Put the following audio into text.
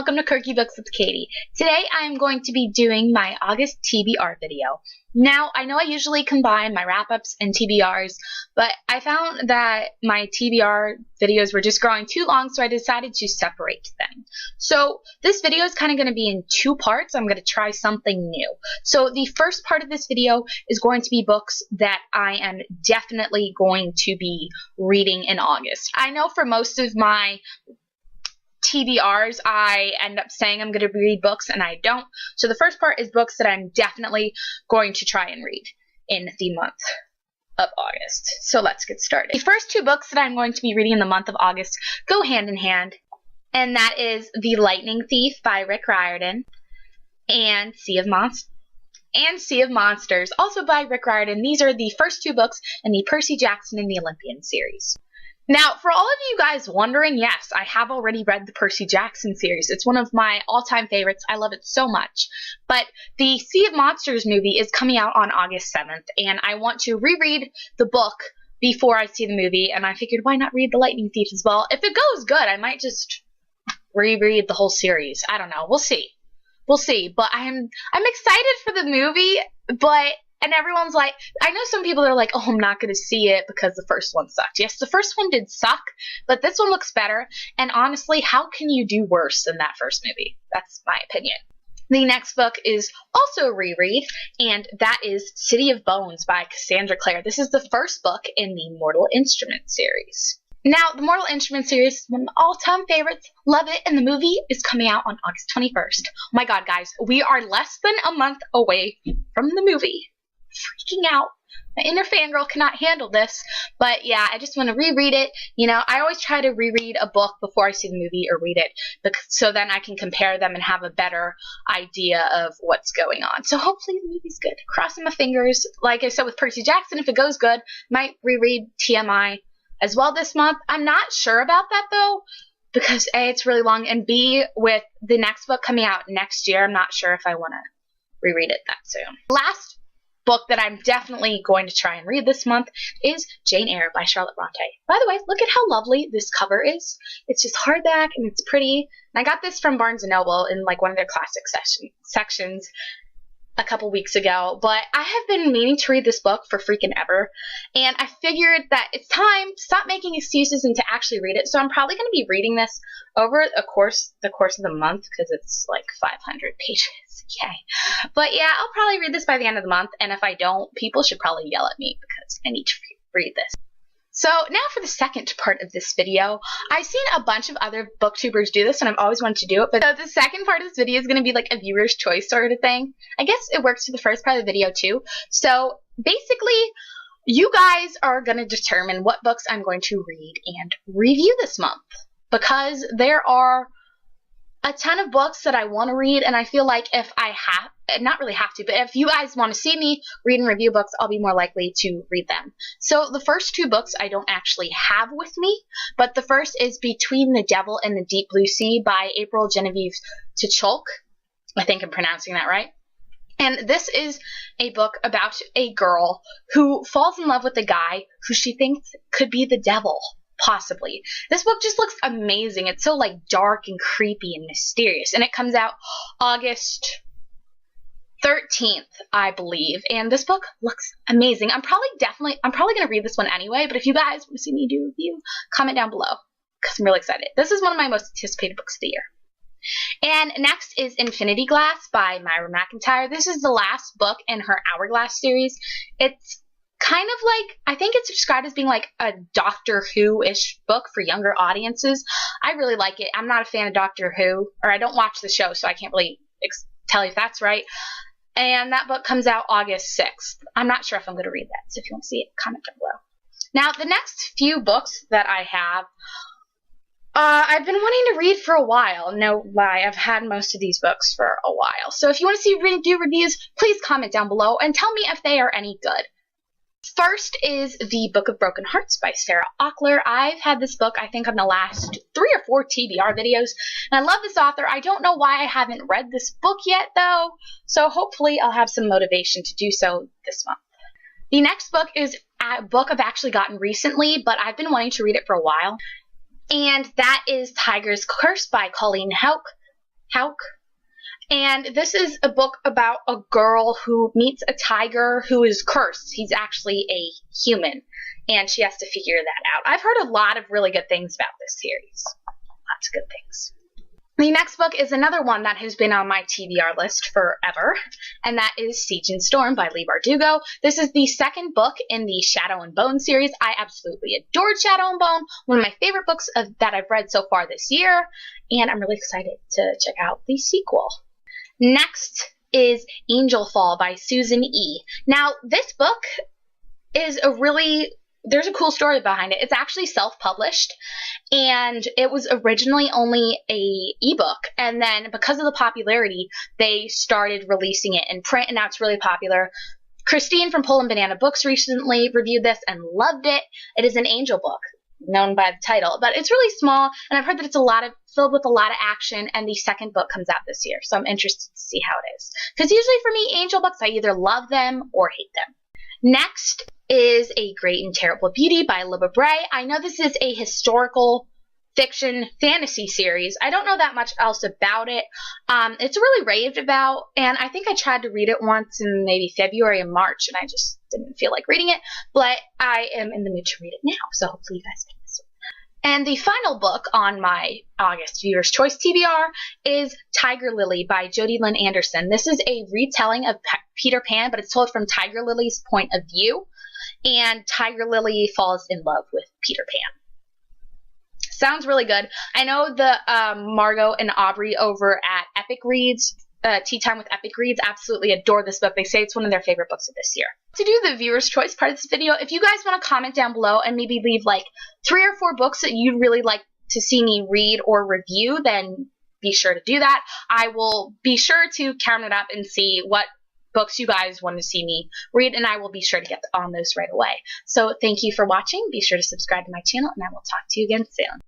welcome to Quirky Books with Katie. Today I am going to be doing my August TBR video. Now, I know I usually combine my wrap-ups and TBRs, but I found that my TBR videos were just growing too long, so I decided to separate them. So this video is kind of going to be in two parts. I'm going to try something new. So the first part of this video is going to be books that I am definitely going to be reading in August. I know for most of my TBRs, I end up saying I'm going to read books and I don't. So the first part is books that I'm definitely going to try and read in the month of August. So let's get started. The first two books that I'm going to be reading in the month of August go hand in hand, and that is The Lightning Thief by Riordan and Sea of Monsters, also by Riordan. These are the first two books in the Percy Jackson and the Olympian series. Now, for all of you guys wondering, yes, I have already read the Percy Jackson series. It's one of my all-time favorites. I love it so much. But the Sea of Monsters movie is coming out on August 7th, and I want to reread the book before I see the movie, and I figured why not read The Lightning Thief as well? If it goes good, I might just reread the whole series. I don't know. We'll see. We'll see. But I'm excited for the movie, and everyone's like, I know some people that are like, oh, I'm not going to see it because the first one sucked. Yes, the first one did suck, but this one looks better. And honestly, how can you do worse than that first movie? That's my opinion. The next book is also a reread, and that is City of Bones by Cassandra Clare. This is the first book in the Mortal Instruments series. Now, the Mortal Instruments series is one of my all-time favorites. Love it, and the movie is coming out on August 21st. Oh my god, guys, we are less than a month away from the movie. Freaking out. My inner fangirl cannot handle this, but yeah, I just want to reread it. You know, I always try to reread a book before I see the movie or read it, so then I can compare them and have a better idea of what's going on. So hopefully the movie's good. Crossing my fingers. Like I said with Percy Jackson, if it goes good, might reread TMI as well this month. I'm not sure about that though, because A, it's really long, and B, with the next book coming out next year, I'm not sure if I want to reread it that soon. Last book that I'm definitely going to try and read this month is Jane Eyre by Charlotte Bronte. By the way, look at how lovely this cover is. It's just hardback and it's pretty. And I got this from Barnes & Noble in like one of their classic sections a couple weeks ago, but I have been meaning to read this book for freaking ever, and I figured that it's time to stop making excuses and to actually read it. So I'm probably going to be reading this over the course of the month because it's like 500 pages. Yay. But yeah, I'll probably read this by the end of the month, and if I don't, people should probably yell at me because I need to read this. So now for the second part of this video. I've seen a bunch of other booktubers do this, and I've always wanted to do it, but so the second part of this video is going to be like a viewer's choice sort of thing. I guess it works for the first part of the video too. So basically, you guys are going to determine what books I'm going to read and review this month, because there are a ton of books that I want to read, and I feel like if I not really have to, but if you guys want to see me read and review books, I'll be more likely to read them. So the first two books I don't actually have with me, but the first is Between the Devil and the Deep Blue Sea by April Genevieve Tchulk. I think I'm pronouncing that right. And this is a book about a girl who falls in love with a guy who she thinks could be the devil. Possibly. This book just looks amazing. It's so like dark and creepy and mysterious, and it comes out August 13th, I believe, and this book looks amazing. I'm probably going to read this one anyway, but if you guys want to see me do a review, comment down below because I'm really excited. This is one of my most anticipated books of the year. And next is Infinity Glass by Myra McIntyre. This is the last book in her Hourglass series. It's kind of like, I think it's described as being like a Doctor Who-ish book for younger audiences. I really like it. I'm not a fan of Doctor Who, or I don't watch the show, so I can't really tell you if that's right. And that book comes out August 6th. I'm not sure if I'm going to read that, so if you want to see it, comment down below. Now, the next few books that I have, I've been wanting to read for a while. No lie, I've had most of these books for a while. So if you want to see do reviews, please comment down below and tell me if they are any good. First is The Book of Broken Hearts by Sarah Ockler. I've had this book, I think, on the last 3 or 4 TBR videos, and I love this author. I don't know why I haven't read this book yet, though, so hopefully I'll have some motivation to do so this month. The next book is a book I've actually gotten recently, but I've been wanting to read it for a while, and that is Tiger's Curse by Colleen and Houck. Houck. And this is a book about a girl who meets a tiger who is cursed. He's actually a human, and she has to figure that out. I've heard a lot of really good things about this series. Lots of good things. The next book is another one that has been on my TBR list forever, and that is Siege and Storm by Leigh Bardugo. This is the second book in the Shadow and Bone series. I absolutely adored Shadow and Bone, one of my favorite books that I've read so far this year, and I'm really excited to check out the sequel. Next is Angelfall by Susan E. Now, this book is there's a cool story behind it. It's actually self-published, and it was originally only a ebook, and then because of the popularity, they started releasing it in print, and now it's really popular. Christine from Pull and Banana Books recently reviewed this and loved it. It is an angel book, known by the title, but it's really small, and I've heard that it's filled with a lot of action, and the second book comes out this year, so I'm interested to see how it is. Because usually for me, angel books, I either love them or hate them. Next is A Great and Terrible Beauty by Libba Bray. I know this is a historical fiction fantasy series. I don't know that much else about it. It's really raved about, and I think I tried to read it once in maybe February and March, and I just didn't feel like reading it, but I am in the mood to read it now, so hopefully you guys can listen. And the final book on my August Viewer's Choice TBR is Tiger Lily by Jodi Lynn Anderson. This is a retelling of Peter Pan, but it's told from Tiger Lily's point of view, and Tiger Lily falls in love with Peter Pan. Sounds really good. I know the Margot and Aubrey over at Epic Reads, Tea Time with Epic Reads, absolutely adore this book. They say it's one of their favorite books of this year. To do the viewer's choice part of this video, if you guys want to comment down below and maybe leave like 3 or 4 books that you'd really like to see me read or review, then be sure to do that. I will be sure to count it up and see what books you guys want to see me read, and I will be sure to get on those right away. So thank you for watching. Be sure to subscribe to my channel, and I will talk to you again soon.